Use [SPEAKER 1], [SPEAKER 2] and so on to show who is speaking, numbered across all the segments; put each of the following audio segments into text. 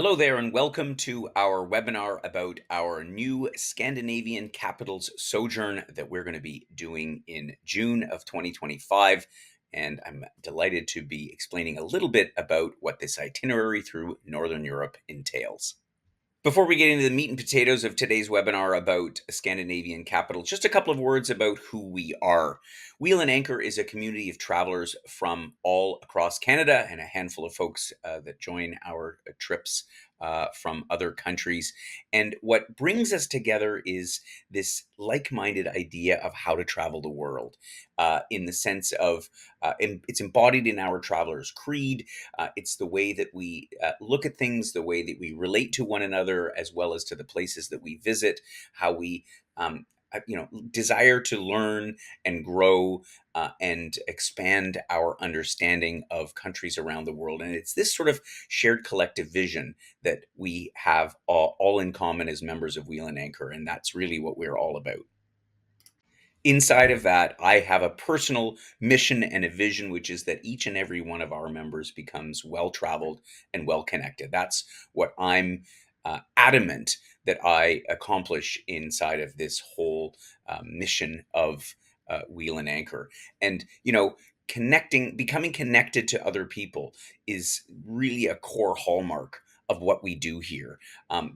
[SPEAKER 1] Hello there, and welcome to our webinar about our new Scandinavian capitals sojourn that we're going to be doing in June of 2025. And I'm delighted to be explaining a little bit about what this itinerary through Northern Europe entails. Before we get into the meat and potatoes of today's webinar about Scandinavian capitals, just a couple of words about who we are. Wheel and Anchor is a community of travelers from all across Canada and a handful of folks that join our trips from other countries. And what brings us together is this like-minded idea of how to travel the world in the sense of it's embodied in our traveler's creed. It's the way that we look at things, the way that we relate to one another, as well as to the places that we visit, how we desire to learn and grow and expand our understanding of countries around the world. And it's this sort of shared collective vision that we have all in common as members of Wheel and Anchor. And that's really what we're all about. Inside of that, I have a personal mission and a vision, which is that each and every one of our members becomes well traveled and well connected. That's what I'm adamant that I accomplish inside of this whole mission of Wheel and Anchor. And, becoming connected to other people is really a core hallmark of what we do here.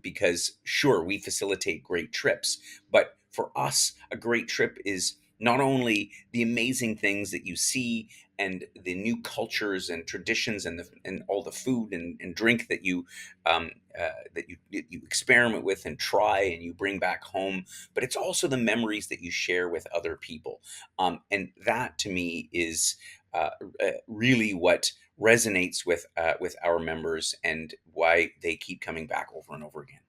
[SPEAKER 1] Because, sure, we facilitate great trips, but for us, a great trip is not only the amazing things that you see and the new cultures and traditions and all the food and drink that you experiment with and try and you bring back home, but it's also the memories that you share with other people, and that to me is really what resonates with our members and why they keep coming back over and over again.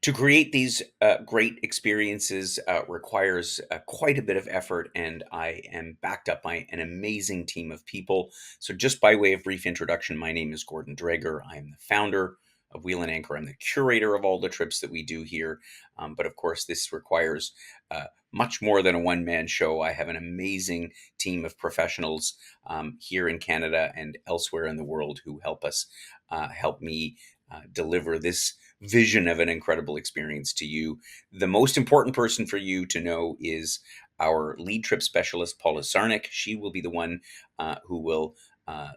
[SPEAKER 1] To create these great experiences requires quite a bit of effort, and I am backed up by an amazing team of people. So, just by way of brief introduction, my name is Gordon Drager. I am the founder of Wheel and Anchor. I'm the curator of all the trips that we do here. But of course, this requires much more than a one-man show. I have an amazing team of professionals here in Canada and elsewhere in the world who help me deliver this vision of an incredible experience to you. The most important person for you to know is our lead trip specialist, Paula Sarnik. She will be the one who will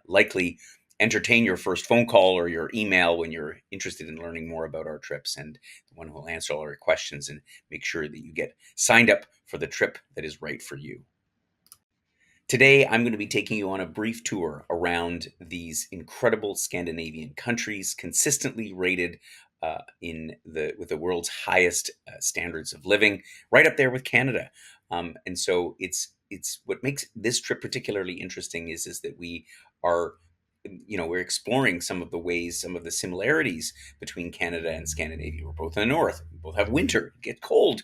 [SPEAKER 1] likely entertain your first phone call or your email when you're interested in learning more about our trips, and the one who will answer all your questions and make sure that you get signed up for the trip that is right for you. Today, I'm going to be taking you on a brief tour around these incredible Scandinavian countries, consistently rated with the world's highest standards of living, right up there with Canada. And so it's what makes this trip particularly interesting is that we are we're exploring some of the similarities between Canada and Scandinavia. We're both in the north. We both have winter, get cold.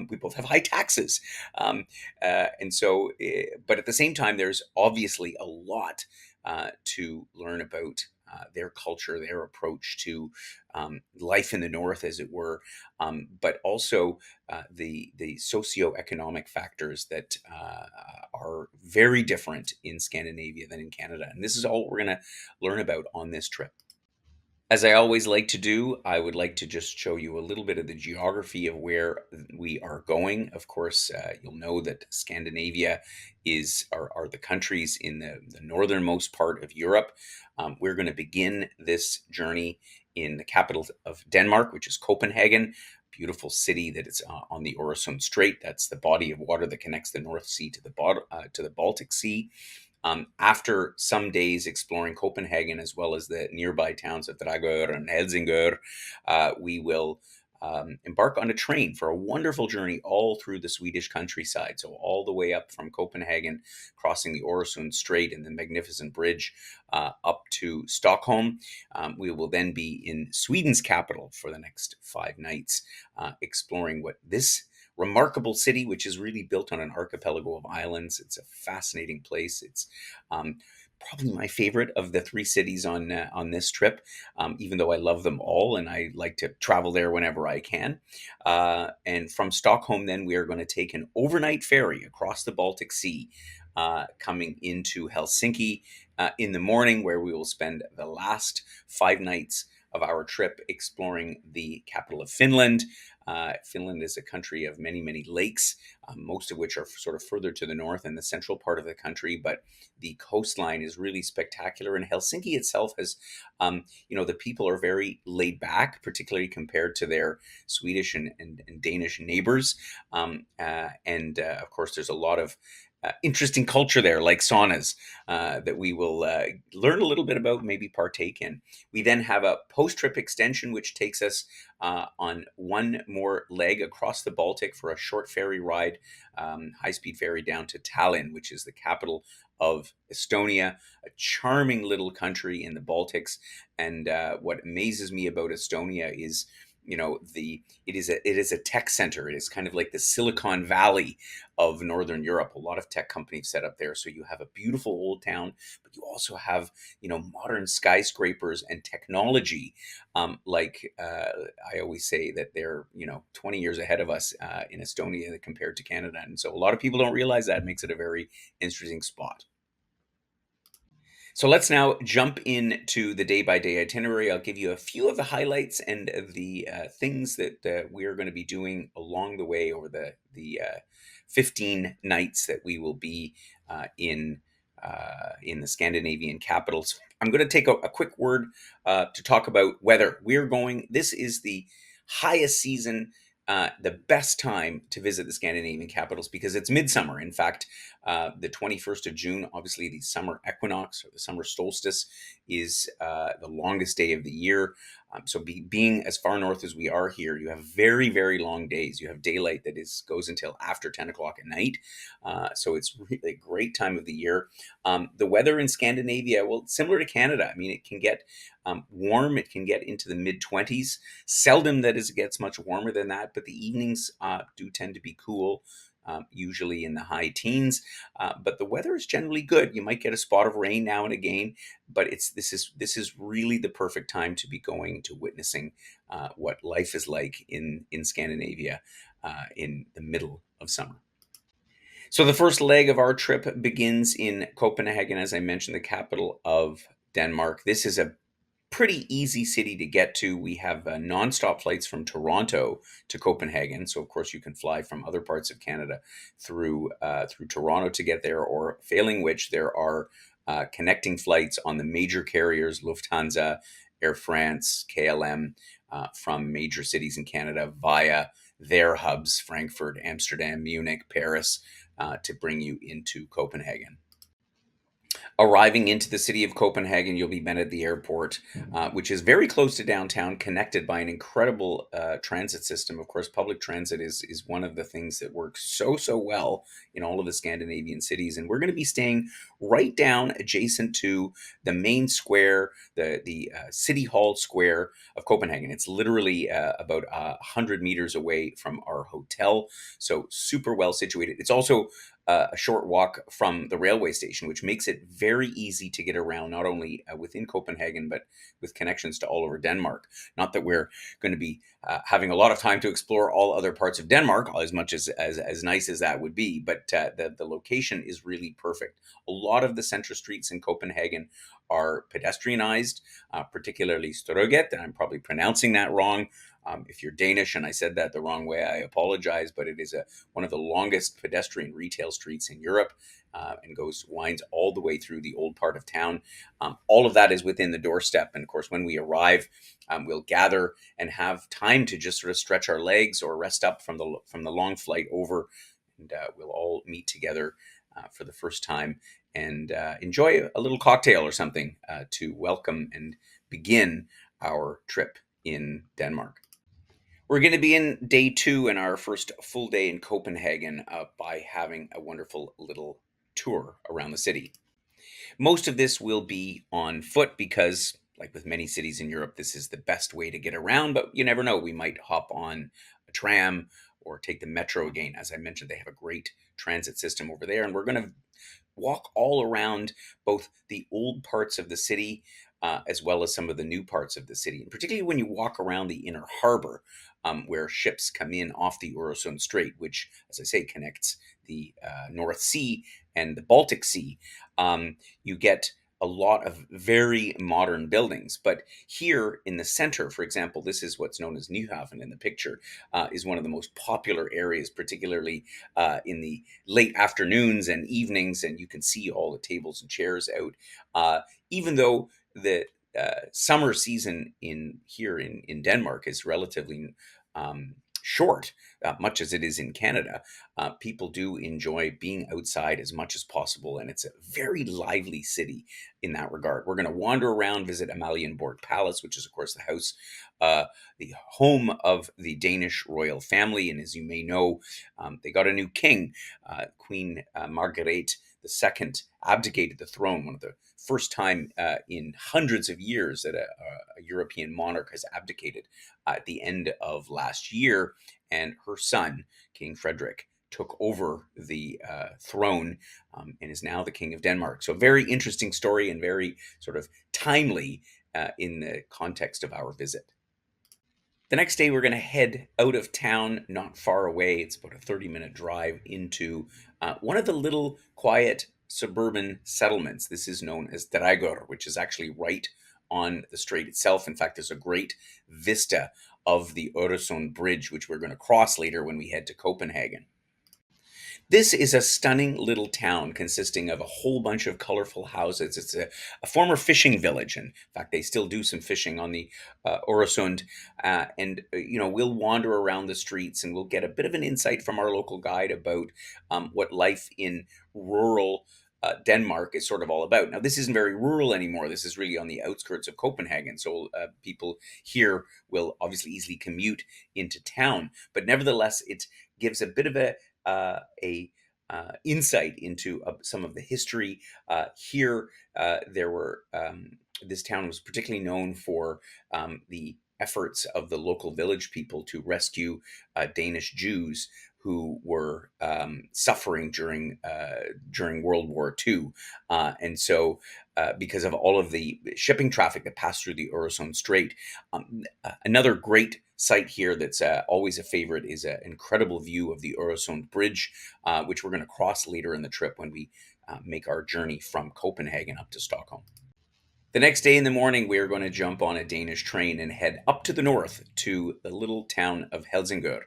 [SPEAKER 1] We both have high taxes. But at the same time, there's obviously a lot to learn about their culture, their approach to life in the north, as it were, but also the socioeconomic factors that are very different in Scandinavia than in Canada. And this is all we're going to learn about on this trip. As I always like to do, I would like to just show you a little bit of the geography of where we are going. Of course, you'll know that Scandinavia are the countries in the northernmost part of Europe. We're going to begin this journey in the capital of Denmark, which is Copenhagen, beautiful city that is on the Øresund Strait. That's the body of water that connects the North Sea to the Baltic Sea. After some days exploring Copenhagen as well as the nearby towns of Dragør and Helsingør, we will embark on a train for a wonderful journey all through the Swedish countryside. So all the way up from Copenhagen, crossing the Øresund Strait and the magnificent bridge up to Stockholm. We will then be in Sweden's capital for the next 5 nights, exploring what this remarkable city, which is really built on an archipelago of islands. It's a fascinating place. It's probably my favorite of the 3 cities on this trip, even though I love them all and I like to travel there whenever I can. And from Stockholm, then we are going to take an overnight ferry across the Baltic Sea coming into Helsinki in the morning, where we will spend the last 5 nights of our trip exploring the capital of Finland. Finland is a country of many, many lakes, most of which are sort of further to the north in the central part of the country, but the coastline is really spectacular. And Helsinki itself has, the people are very laid back, particularly compared to their Swedish and Danish neighbors. And of course, there's a lot of interesting culture there, like saunas, that we will learn a little bit about, maybe partake in. We then have a post trip extension, which takes us on one more leg across the Baltic for a short ferry ride, high speed ferry down to Tallinn, which is the capital of Estonia, a charming little country in the Baltics. And what amazes me about Estonia is, it is a tech center. It is kind of like the Silicon Valley of Northern Europe. A lot of tech companies set up there. So you have a beautiful old town, but you also have, modern skyscrapers and technology. I always say that they're, 20 years ahead of us in Estonia compared to Canada. And so a lot of people don't realize that. It makes it a very interesting spot. So let's now jump into the day by day itinerary. I'll give you a few of the highlights and the things that we're going to be doing along the way over the 15 nights that we will be in the Scandinavian capitals. I'm going to take a quick word to talk about weather. This is the highest season, the best time to visit the Scandinavian capitals because it's midsummer. In fact, the 21st of June, obviously the summer equinox or the summer solstice, is the longest day of the year. Being as far north as we are here, you have very, very long days. You have daylight that goes until after 10 o'clock at night. So it's really a great time of the year. The weather in Scandinavia, well, similar to Canada. I mean, it can get warm. It can get into the mid 20s. Seldom that it gets much warmer than that, but the evenings do tend to be cool. Usually in the high teens, but the weather is generally good. You might get a spot of rain now and again, but this is really the perfect time to be going to witnessing what life is like in Scandinavia in the middle of summer. So the first leg of our trip begins in Copenhagen, as I mentioned, the capital of Denmark. This is a pretty easy city to get to. We have nonstop flights from Toronto to Copenhagen. So of course you can fly from other parts of Canada through Toronto to get there, or failing which there are connecting flights on the major carriers, Lufthansa, Air France, KLM, from major cities in Canada via their hubs, Frankfurt, Amsterdam, Munich, Paris, to bring you into Copenhagen. Arriving into the city of Copenhagen, you'll be met at the airport, which is very close to downtown, connected by an incredible transit system. Of course, public transit is one of the things that works so well in all of the Scandinavian cities. And we're going to be staying right down adjacent to the main square, the City Hall Square of Copenhagen. It's literally about 100 meters away from our hotel. So super well situated. It's also a short walk from the railway station, which makes it very easy to get around, not only within Copenhagen, but with connections to all over Denmark. Not that we're going to be having a lot of time to explore all other parts of Denmark, as much as nice as that would be, but the location is really perfect. A lot of the center streets in Copenhagen are pedestrianized, particularly Strøget, and I'm probably pronouncing that wrong. If you're Danish and I said that the wrong way, I apologize, but it is one of the longest pedestrian retail streets in Europe, and winds all the way through the old part of town. All of that is within the doorstep. And of course, when we arrive, we'll gather and have time to just sort of stretch our legs or rest up from the long flight over. And we'll all meet together for the first time and enjoy a little cocktail or something to welcome and begin our trip in Denmark. We're going to be in day 2 in our first full day in Copenhagen by having a wonderful little tour around the city. Most of this will be on foot because, like with many cities in Europe, this is the best way to get around, but you never know. We might hop on a tram or take the metro again. As I mentioned, they have a great transit system over there, and we're going to walk all around both the old parts of the city, as well as some of the new parts of the city. And particularly when you walk around the inner harbor, where ships come in off the Öresund Strait, which, as I say, connects the North Sea and the Baltic Sea. You get a lot of very modern buildings. But here in the center, for example, this is what's known as Nyhaven in the picture, is one of the most popular areas, particularly in the late afternoons and evenings. And you can see all the tables and chairs out. Even though the summer season in Denmark is relatively short, much as it is in Canada, people do enjoy being outside as much as possible, and it's a very lively city in that regard. We're going to wander around, visit Amalienborg Palace, which is, of course, the house, the home of the Danish royal family. And as you may know, they got a new king. Queen Margrethe II abdicated the throne, one of the first time in hundreds of years that a European monarch has abdicated, at the end of last year. And her son, King Frederick, took over the throne, and is now the King of Denmark. So, very interesting story and very sort of timely in the context of our visit. The next day, we're going to head out of town, not far away. It's about a 30-minute drive into one of the little quiet suburban settlements. This is known as Dragør, which is actually right on the strait itself. In fact, there's a great vista of the Öresund Bridge, which we're going to cross later when we head to Copenhagen. This is a stunning little town consisting of a whole bunch of colorful houses. It's a former fishing village. And in fact, they still do some fishing on the Öresund. We'll wander around the streets and we'll get a bit of an insight from our local guide about what life in rural Denmark is sort of all about. Now, this isn't very rural anymore. This is really on the outskirts of Copenhagen. So people here will obviously easily commute into town. But nevertheless, it gives a bit of a insight into some of the history here. There were This town was particularly known for the efforts of the local village people to rescue Danish Jews who were suffering during World War II, and so because of all of the shipping traffic that passed through the Öresund Strait. Another great site here that's always a favorite is an incredible view of the Öresund Bridge, which we're going to cross later in the trip when we make our journey from Copenhagen up to Stockholm. The next day in the morning, we are going to jump on a Danish train and head up to the north to the little town of Helsingør.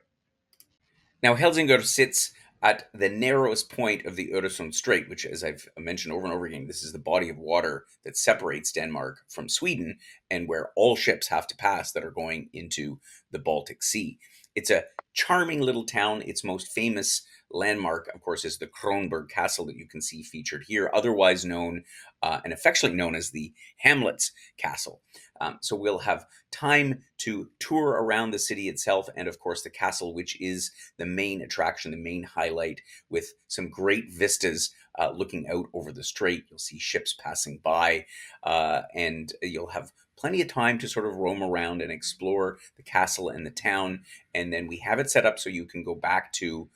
[SPEAKER 1] Now, Helsingør sits at the narrowest point of the Öresund Strait, which, as I've mentioned over and over again, this is the body of water that separates Denmark from Sweden and where all ships have to pass that are going into the Baltic Sea. It's a charming little town. Its most famous landmark, of course, is the Kronborg Castle that you can see featured here, otherwise known and affectionately known as the Hamlet's Castle. So we'll have time to tour around the city itself and, of course, the castle, which is the main attraction, the main highlight, with some great vistas looking out over the strait. You'll see ships passing by, and you'll have plenty of time to sort of roam around and explore the castle and the town. And then we have it set up so you can go back to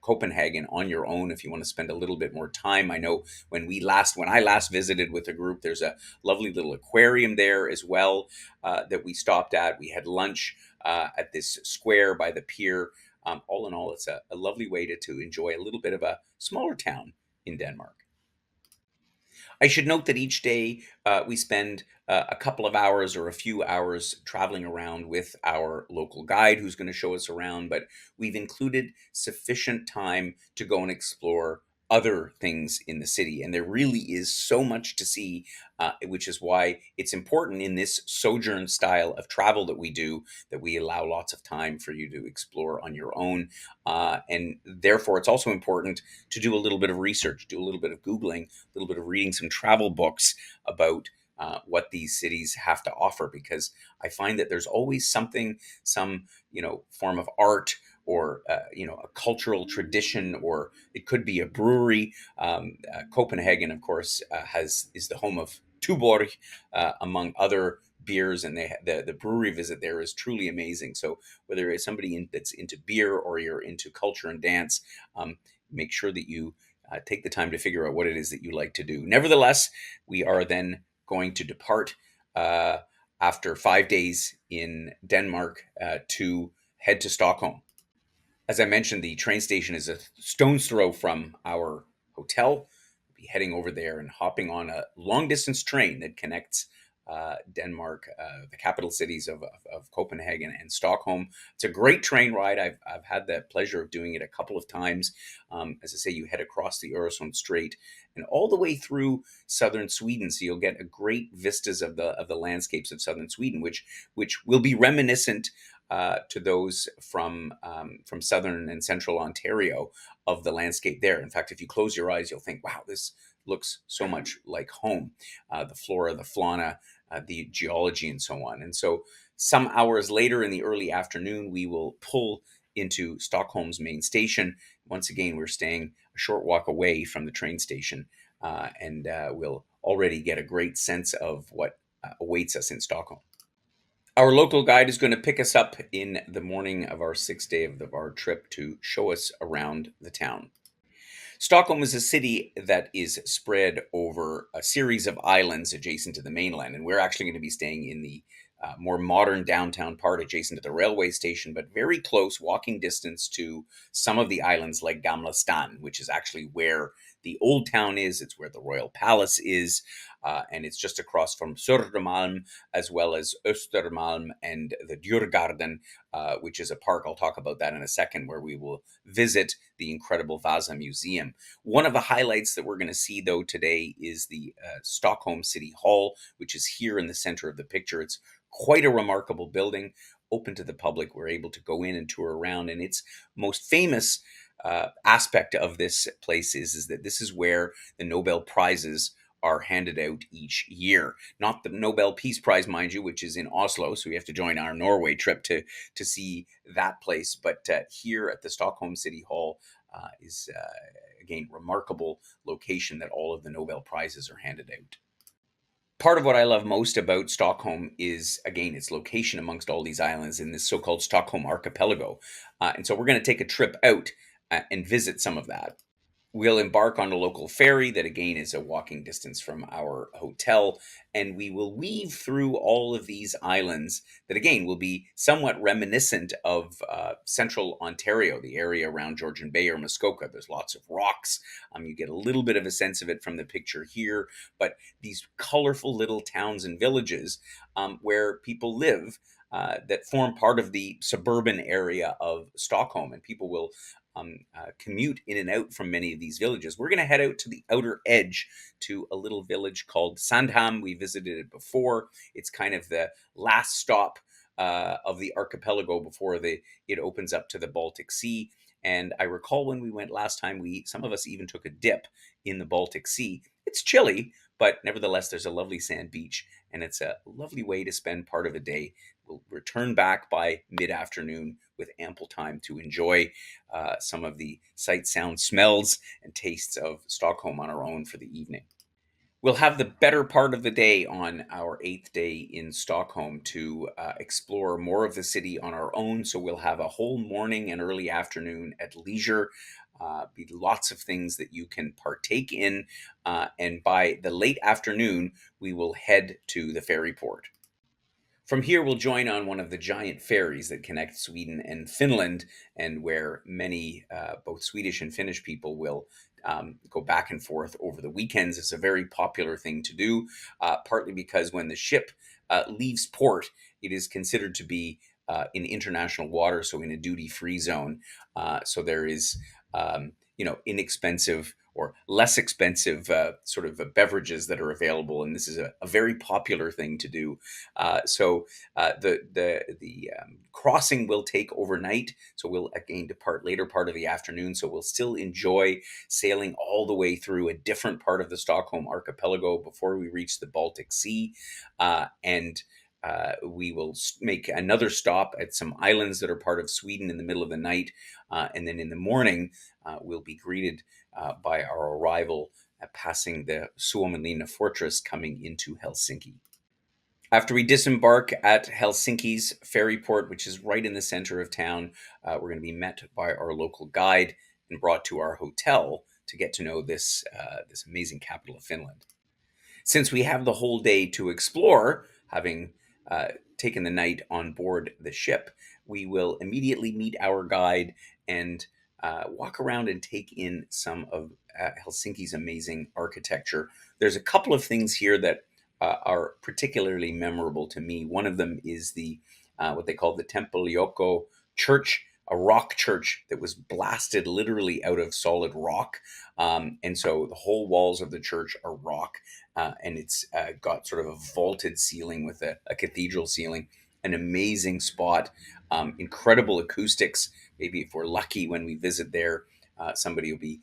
[SPEAKER 1] Copenhagen on your own if you want to spend a little bit more time. I know when I last visited with a group, there's a lovely little aquarium there as well that we stopped at. We had lunch at this square by the pier. All in all, it's a lovely way to enjoy a little bit of a smaller town in Denmark. I should note that each day we spend a couple of hours or a few hours traveling around with our local guide who's going to show us around, but we've included sufficient time to go and explore other things in the city. And there really is so much to see, which is why it's important in this sojourn style of travel that we do, that we allow lots of time for you to explore on your own. And therefore, it's also important to do a little bit of research, do a little bit of Googling, a little bit of reading some travel books about what these cities have to offer, because I find that there's always something, some form of art or a cultural tradition, or it could be a brewery. Copenhagen, of course, is the home of Tuborg, among other beers, and the brewery visit there is truly amazing. So whether it's somebody that's into beer or you're into culture and dance, make sure that you take the time to figure out what it is that you like to do. Nevertheless, we are then going to depart uh, after 5 days in Denmark to head to Stockholm. As I mentioned, the train station is a stone's throw from our hotel. We'll be heading over there and hopping on a long distance train that connects Denmark, the capital cities of Copenhagen and Stockholm. It's a great train ride. I've had the pleasure of doing it a couple of times. As I say, you head across the Öresund Strait and all the way through southern Sweden, so you'll get a great vistas of the landscapes of southern Sweden, which will be reminiscent to those from southern and central Ontario of the landscape there. In fact, if you close your eyes, you'll think, "Wow, this looks so much like home." The flora, the fauna, the geology, and so on. And so, some hours later in the early afternoon, we will pull into Stockholm's main station. Once again, we're staying a short walk away from the train station, and we'll already get a great sense of what awaits us in Stockholm. Our local guide is going to pick us up in the morning of our sixth day of our trip to show us around the town. Stockholm is a city that is spread over a series of islands adjacent to the mainland, and we're actually going to be staying in the more modern downtown part adjacent to the railway station, but very close walking distance to some of the islands like Gamla Stan, which is actually where the old town is. It's where the royal palace is, and it's just across from Södermalm as well as Östermalm and the Djurgården, which is a park. I'll talk about that in a second, where we will visit the incredible Vasa Museum. One of the highlights that we're going to see, though, today is the Stockholm City Hall, which is here in the center of the picture. It's quite a remarkable building, open to the public. We're able to go in and tour around, and its most famous aspect of this place is that this is where the Nobel Prizes are handed out each year. Not the Nobel Peace Prize, mind you, which is in Oslo, so we have to join our Norway trip to see that place. But here at the Stockholm City Hall is, again, remarkable location that all of the Nobel Prizes are handed out. Part of what I love most about Stockholm is, again, its location amongst all these islands in this so-called Stockholm archipelago. And so we're going to take a trip out and visit some of that. We'll embark on a local ferry that, again, is a walking distance from our hotel, and we will weave through all of these islands that, again, will be somewhat reminiscent of central Ontario, the area around Georgian Bay or Muskoka. There's lots of rocks. You get a little bit of a sense of it from the picture here, but these colorful little towns and villages where people live that form part of the suburban area of Stockholm, and people will commute in and out from many of these villages. We're going to head out to the outer edge to a little village called Sandhamn. We visited it before. It's kind of the last stop of the archipelago before it opens up to the Baltic Sea. And I recall when we went last time, some of us even took a dip in the Baltic Sea. It's chilly, but nevertheless, there's a lovely sand beach, and it's a lovely way to spend part of a day. We'll return back by mid-afternoon with ample time to enjoy some of the sights, sounds, smells, and tastes of Stockholm on our own for the evening. We'll have the better part of the day on our eighth day in Stockholm to explore more of the city on our own. So we'll have a whole morning and early afternoon at leisure. Be lots of things that you can partake in. And by the late afternoon, we will head to the ferry port. From here, we'll join on one of the giant ferries that connect Sweden and Finland, and where many, both Swedish and Finnish people, will go back and forth over the weekends. It's a very popular thing to do, partly because when the ship leaves port, it is considered to be in international water, so in a duty-free zone. So there is, inexpensive or less expensive sort of beverages that are available, and this is a very popular thing to do. So the crossing will take overnight, so we'll again depart later part of the afternoon. So we'll still enjoy sailing all the way through a different part of the Stockholm archipelago before we reach the Baltic Sea, and we will make another stop at some islands that are part of Sweden in the middle of the night. And then in the morning, we'll be greeted by our arrival passing the Suomenlinna fortress coming into Helsinki. After we disembark at Helsinki's ferry port, which is right in the center of town, we're going to be met by our local guide and brought to our hotel to get to know this amazing capital of Finland. Since we have the whole day to explore, having uh, taken the night on board the ship, we will immediately meet our guide and walk around and take in some of Helsinki's amazing architecture. There's a couple of things here that are particularly memorable to me. One of them is the what they call the Temple Yoko church, a rock church that was blasted literally out of solid rock. And so the whole walls of the church are rock, and it's got sort of a vaulted ceiling with a cathedral ceiling. An amazing spot, incredible acoustics. Maybe if we're lucky when we visit there, somebody will be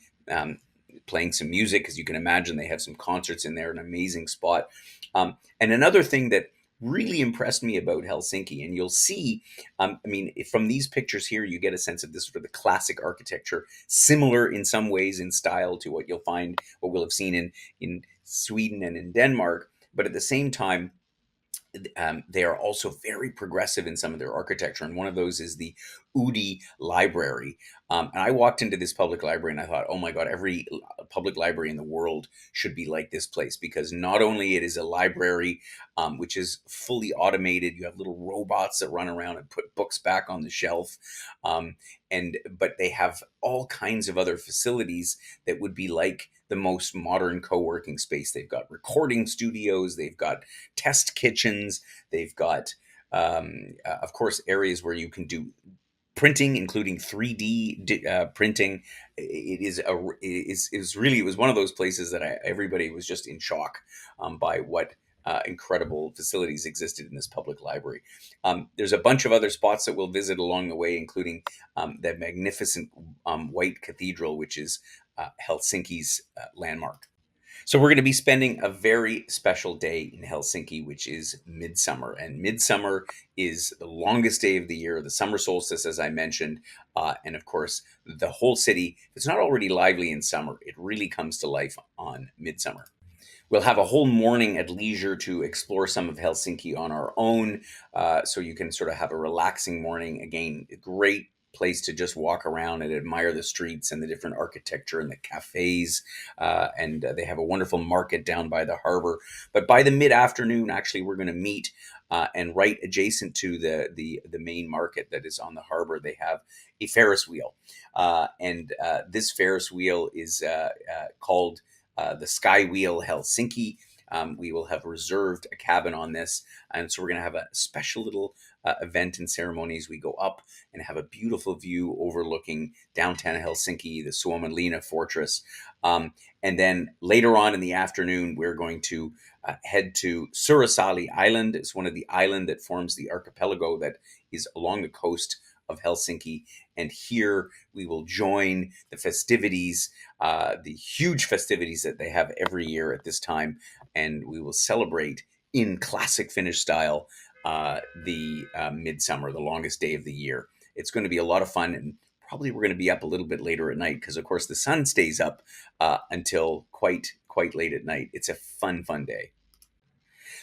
[SPEAKER 1] playing some music, because you can imagine they have some concerts in there. An amazing spot. And another thing that really impressed me about Helsinki, and you'll see, I mean, from these pictures here, you get a sense of this sort of the classic architecture, similar in some ways in style to what you'll find, what we'll have seen in Sweden and in Denmark. But at the same time, they are also very progressive in some of their architecture. And one of those is the Udi Library. And I walked into this public library and I thought, oh my God, every public library in the world should be like this place, because not only it is a library, which is fully automated, you have little robots that run around and put books back on the shelf. But they have all kinds of other facilities that would be like the most modern co-working space. They've got recording studios, they've got test kitchens, they've got, of course, areas where you can do printing, including 3D printing. It was one of those places that everybody was just in shock by what incredible facilities existed in this public library. There's a bunch of other spots that we'll visit along the way, including the magnificent White Cathedral, which is Helsinki's landmark. So we're going to be spending a very special day in Helsinki, which is midsummer. And midsummer is the longest day of the year, the summer solstice, as I mentioned. And of course, the whole city, if it's not already lively in summer, it really comes to life on midsummer. We'll have a whole morning at leisure to explore some of Helsinki on our own. So you can sort of have a relaxing morning. Again, a great place to just walk around and admire the streets and the different architecture and the cafes. And they have a wonderful market down by the harbor. But by the mid-afternoon, actually, we're going to meet and right adjacent to the main market that is on the harbor, they have a Ferris wheel. And this Ferris wheel is called the Sky Wheel Helsinki. We will have reserved a cabin on this. And so we're going to have a special little event and ceremony as we go up and have a beautiful view overlooking downtown Helsinki, the Suomenlinna fortress. And then later on in the afternoon, we're going to head to Surasali Island. It's one of the islands that forms the archipelago that is along the coast of Helsinki. And here we will join the festivities, the huge festivities that they have every year at this time. And we will celebrate in classic Finnish style the midsummer, the longest day of the year. It's going to be a lot of fun, and probably we're going to be up a little bit later at night because, of course, the sun stays up until quite late at night. It's a fun day.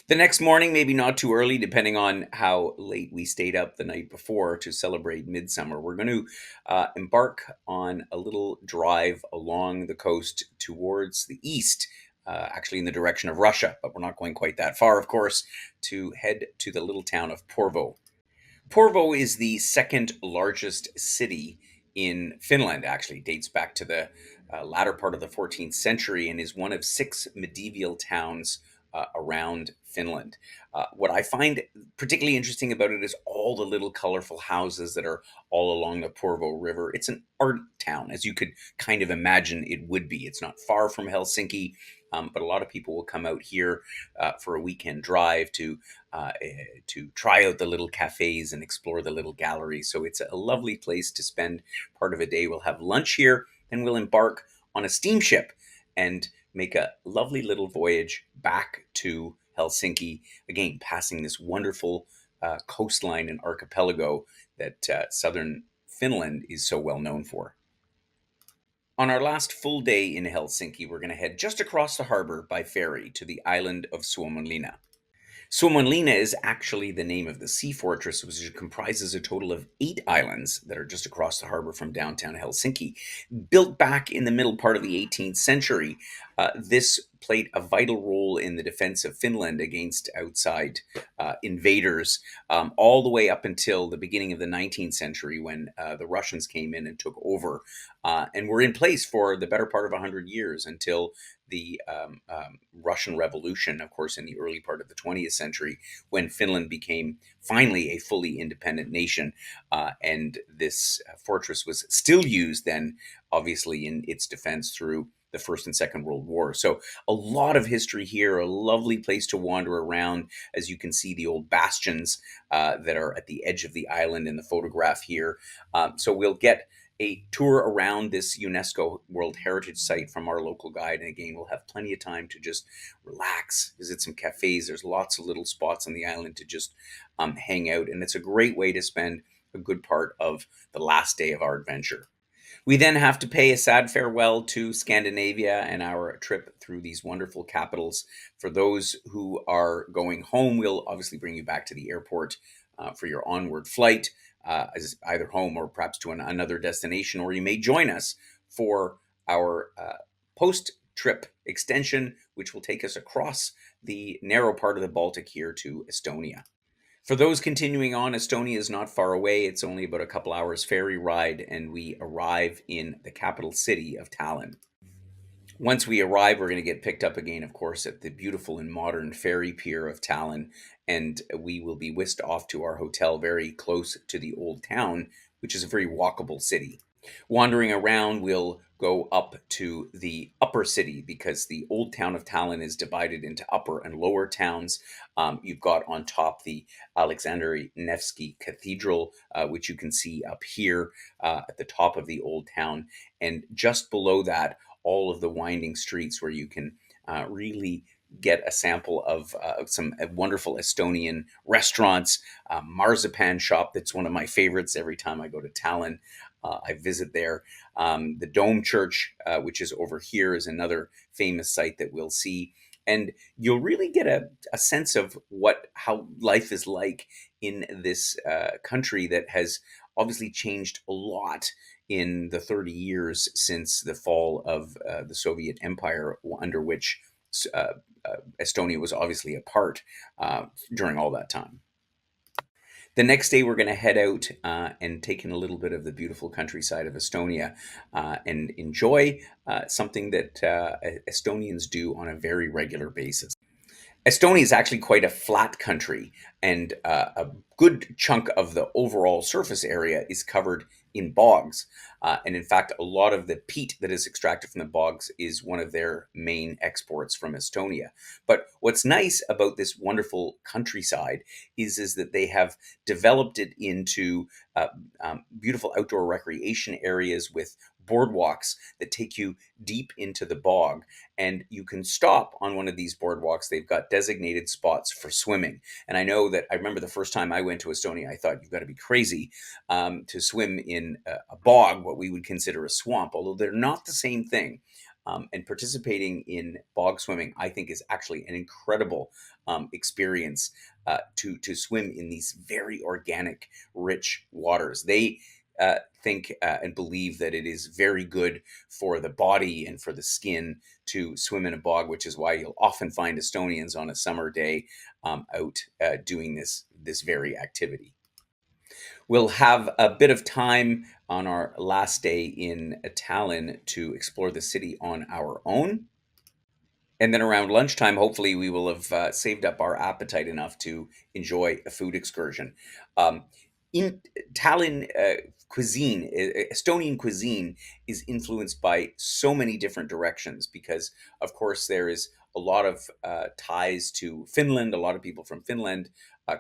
[SPEAKER 1] The next morning, maybe not too early, depending on how late we stayed up the night before to celebrate midsummer, we're going to embark on a little drive along the coast towards the east, actually in the direction of Russia, but we're not going quite that far, of course, to head to the little town of Porvoo. Porvoo is the second largest city in Finland, actually dates back to the latter part of the 14th century and is one of 6 medieval towns around Finland. What I find particularly interesting about it is all the little colorful houses that are all along the Porvoo River. It's an art town, as you could kind of imagine it would be. It's not far from Helsinki, but a lot of people will come out here for a weekend drive to try out the little cafes and explore the little galleries. So it's a lovely place to spend part of a day. We'll have lunch here, then we'll embark on a steamship and make a lovely little voyage back to Helsinki, again, passing this wonderful coastline and archipelago that southern Finland is so well known for. On our last full day in Helsinki, we're going to head just across the harbor by ferry to the island of Suomenlinna. Suomenlinna is actually the name of the sea fortress, which comprises a total of 8 islands that are just across the harbor from downtown Helsinki. Built back in the middle part of the 18th century, this played a vital role in the defense of Finland against outside invaders, all the way up until the beginning of the 19th century when the Russians came in and took over, and were in place for the better part of 100 years until the Russian Revolution, of course, in the early part of the 20th century, when Finland became finally a fully independent nation. And this fortress was still used then, obviously, in its defense through the First and Second World War. So a lot of history here, a lovely place to wander around. As you can see, the old bastions that are at the edge of the island in the photograph here. So we'll get a tour around this UNESCO World Heritage Site from our local guide. And again, we'll have plenty of time to just relax, visit some cafes. There's lots of little spots on the island to just hang out. And it's a great way to spend a good part of the last day of our adventure. We then have to pay a sad farewell to Scandinavia and our trip through these wonderful capitals. For those who are going home, we'll obviously bring you back to the airport for your onward flight, as either home or perhaps to another destination, or you may join us for our post-trip extension, which will take us across the narrow part of the Baltic here to Estonia. For those continuing on, Estonia is not far away. It's only about a couple hours ferry ride, and we arrive in the capital city of Tallinn. Once we arrive, we're going to get picked up again, of course, at the beautiful and modern ferry pier of Tallinn, and we will be whisked off to our hotel very close to the old town, which is a very walkable city. Wandering around, we'll go up to the upper city because the old town of Tallinn is divided into upper and lower towns. You've got on top the Alexander Nevsky Cathedral, which you can see up here at the top of the old town. And just below that, all of the winding streets where you can really get a sample of some wonderful Estonian restaurants, marzipan shop that's one of my favorites every time I go to Tallinn. I visit there. The Dome Church, which is over here, is another famous site that we'll see. And you'll really get a sense of how life is like in this country that has obviously changed a lot in the 30 years since the fall of the Soviet Empire, under which Estonia was obviously a part during all that time. The next day, we're going to head out and take in a little bit of the beautiful countryside of Estonia and enjoy something that Estonians do on a very regular basis. Estonia is actually quite a flat country, and a good chunk of the overall surface area is covered in bogs. And in fact, a lot of the peat that is extracted from the bogs is one of their main exports from Estonia. But what's nice about this wonderful countryside is that they have developed it into beautiful outdoor recreation areas with boardwalks that take you deep into the bog. And you can stop on one of these boardwalks. They've got designated spots for swimming. And I remember the first time I went to Estonia, I thought, you've got to be crazy to swim in a bog, what we would consider a swamp, although they're not the same thing. And participating in bog swimming, I think, is actually an incredible experience to swim in these very organic, rich waters. They think and believe that it is very good for the body and for the skin to swim in a bog, which is why you'll often find Estonians on a summer day out doing this very activity. We'll have a bit of time on our last day in Tallinn to explore the city on our own. And then around lunchtime, hopefully, we will have saved up our appetite enough to enjoy a food excursion. In Tallinn, Estonian cuisine is influenced by so many different directions because, of course, there is a lot of ties to Finland. A lot of people from Finland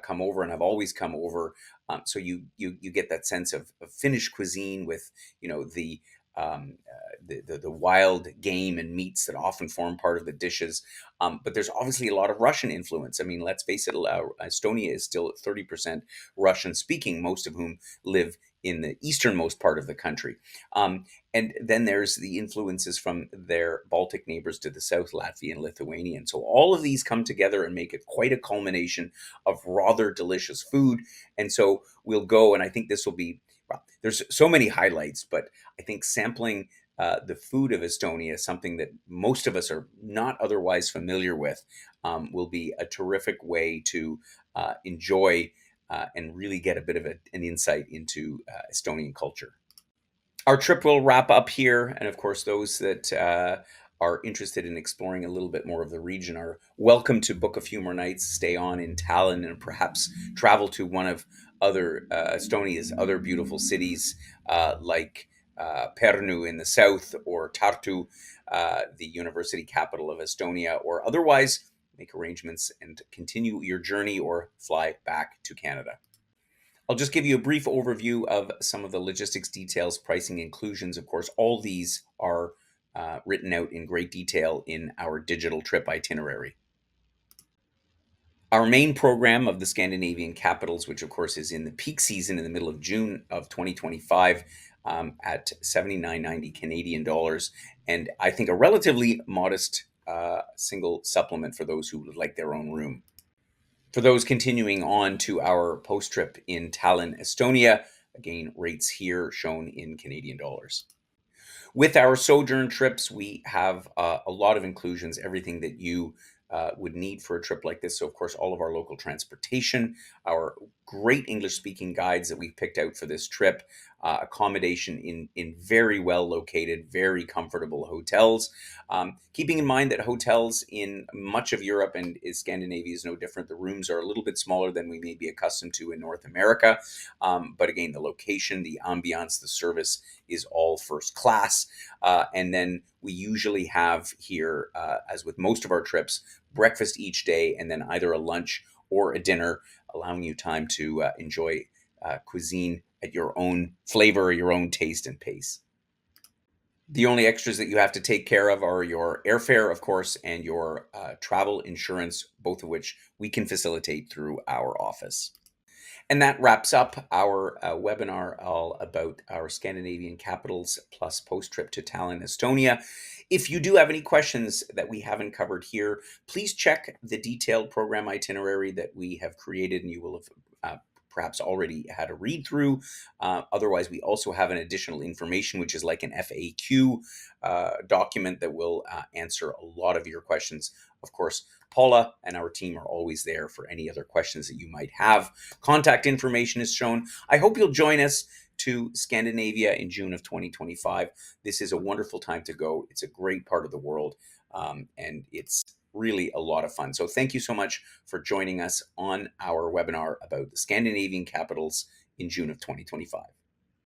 [SPEAKER 1] come over and have always come over. So you get that sense of Finnish cuisine with, the wild game and meats that often form part of the dishes. But there's obviously a lot of Russian influence. I mean, let's face it, Estonia is still 30% Russian speaking, most of whom live in the easternmost part of the country. And then there's the influences from their Baltic neighbors to the south, Latvia and Lithuania. And so all of these come together and make it quite a culmination of rather delicious food. And so we'll go, and I think this will be, well, there's so many highlights, but I think sampling the food of Estonia, something that most of us are not otherwise familiar with, will be a terrific way to enjoy and really get a bit of an insight into Estonian culture. Our trip will wrap up here. And of course, those that are interested in exploring a little bit more of the region are welcome to book a few more nights, stay on in Tallinn, and perhaps travel to one of other Estonia's other beautiful cities like Pärnu in the south, or Tartu, the university capital of Estonia, or otherwise make arrangements and continue your journey or fly back to Canada. I'll just give you a brief overview of some of the logistics details, pricing, inclusions. Of course, all these are written out in great detail in our digital trip itinerary. Our main program of the Scandinavian capitals, which of course is in the peak season in the middle of June of 2025, at 79.90 Canadian dollars, and I think a relatively modest single supplement for those who would like their own room. For those continuing on to our post trip in Tallinn, Estonia, again, rates here shown in Canadian dollars. With our sojourn trips, we have a lot of inclusions, everything that you would need for a trip like this. So, of course, all of our local transportation, our great English speaking guides that we've picked out for this trip, accommodation in very well located, very comfortable hotels. Keeping in mind that hotels in much of Europe and Scandinavia is no different. The rooms are a little bit smaller than we may be accustomed to in North America. But again, the location, the ambiance, the service is all first class. And then we usually have here, as with most of our trips, breakfast each day, and then either a lunch or a dinner, allowing you time to enjoy cuisine at your own flavor, your own taste and pace. The only extras that you have to take care of are your airfare, of course, and your travel insurance, both of which we can facilitate through our office. And that wraps up our webinar all about our Scandinavian capitals plus post trip to Tallinn, Estonia. If you do have any questions that we haven't covered here, please check the detailed program itinerary that we have created, and you will have perhaps already had a read through. Otherwise, we also have an additional information, which is like an FAQ document that will answer a lot of your questions. Of course, Paula and our team are always there for any other questions that you might have. Contact information is shown. I hope you'll join us to Scandinavia in June of 2025. This is a wonderful time to go. It's a great part of the world, and it's really a lot of fun. So thank you so much for joining us on our webinar about the Scandinavian capitals in June of 2025.